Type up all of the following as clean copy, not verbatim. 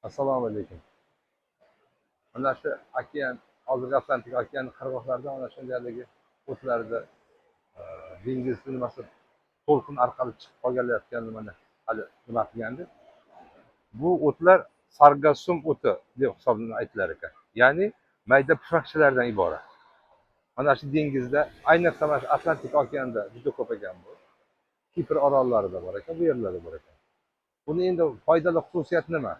Assalomu alaykum. Mana shu okean, hozirgi Atlantik okeani qirg'oqlarida mana shundaylik o'tlarda dengiz nimasi to'lqin orqali chiqib qolganlayotgan mana hali nima qilgandi. Bu o'tlar sargassum o'ti deb hisoblanib aytilar ekan. Ya'ni mayda pufakchalardan iborat. Mana shu dengizda, ayniqsa mana shu Atlantik okeanida juda ko'p ekan bu. Kipr orollarida bor ekan, bu yerlarda bor ekan. Buni endi foydali xususiyati nima?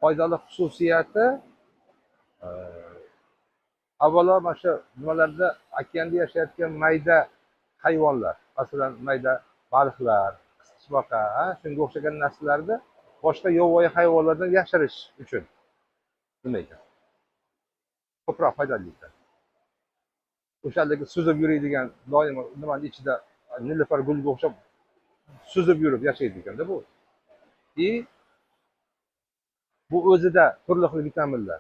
Foydali xususiyati avvalo mana shu nimalarda okeanda yashayotgan mayda hayvonlar, masalan mayda baliqlar, qisqichbaqa, shunga o'xshagan narsalarni boshqa yovvoyi hayvonlardan yashirish uchun nima ekan? Ko'proq foydali ekan. O'shandagi suzib yuradigan, doim nimani ichida nilufar gulga o'xshab suzib yurib yashaydi ekanda bu. Bu o'zida turli xil vitaminlar,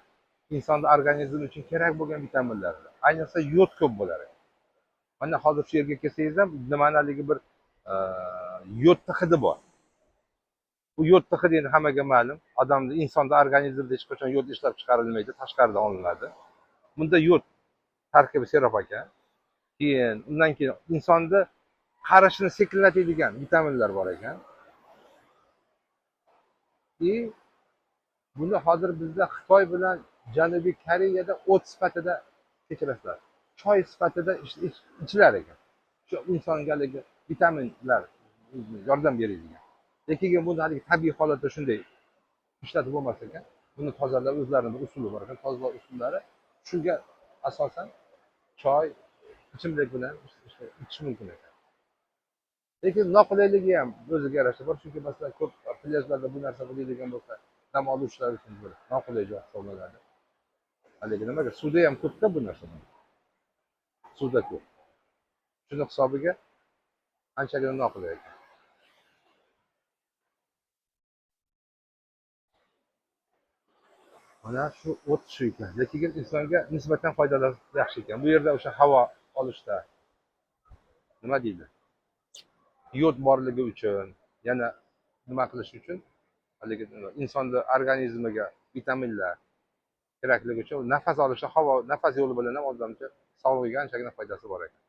insonni organizmi uchun kerak bo'lgan vitaminlar, ayniqsa yod ko'p bo'lar ekan. Mana hozir shu yerga kelsangiz ham nimanaligi bir yodni hidi bor. Bu yodni hidi endi hammaga ma'lum. Odamni, insonni organizmida hech qachon yod ishlab chiqarilmaydi, tashqaridan olinadi. Bunda yod tarkibi serob ekan. Keyin undan keyin insonni qarishini sekinlatadigan vitaminlar bor ekan. Buni hozir bizda Xitoy bilan Janubiy Koreyada o't sifatida kechirasizlar. Choy sifatida ichilar ekan. Shu insonga vitaminlar yordam beradigan. Lekin buni haligi tabiiy holatda shunday ishlatib bo'lmas ekan. Buni tozalab o'zlarini bir usuli bor ekan. Tozalash usullari shunga asosan choy, ichimlik bilan ichish mumkin ekan. Lekin noqulayligi ham o'ziga yarasha bor. Chunki masalan ko'p plyajlarda bu narsa bo'ladigan bo'lsa, dam oluvchilar uchun bir noqulay joy hisoblanadi. Haligi nimaga? Suvda ham ko'p-da bu narsa. Suvda ko'p. Shuni hisobiga anchagina noqulay ekan. Mana shu o't shu ekan. Lekin insonga nisbatan foydalari yaxshi ekan. Bu yerda o'sha havo olishda nima deydi? Yod borligi uchun, yana nima qilish uchun, haligi insonni organizmiga vitaminlar kerakligi uchun nafas olishi, havo, nafas yo'li bilan ham odamcha sog'lig'iga anchagina foydasi bor ekan.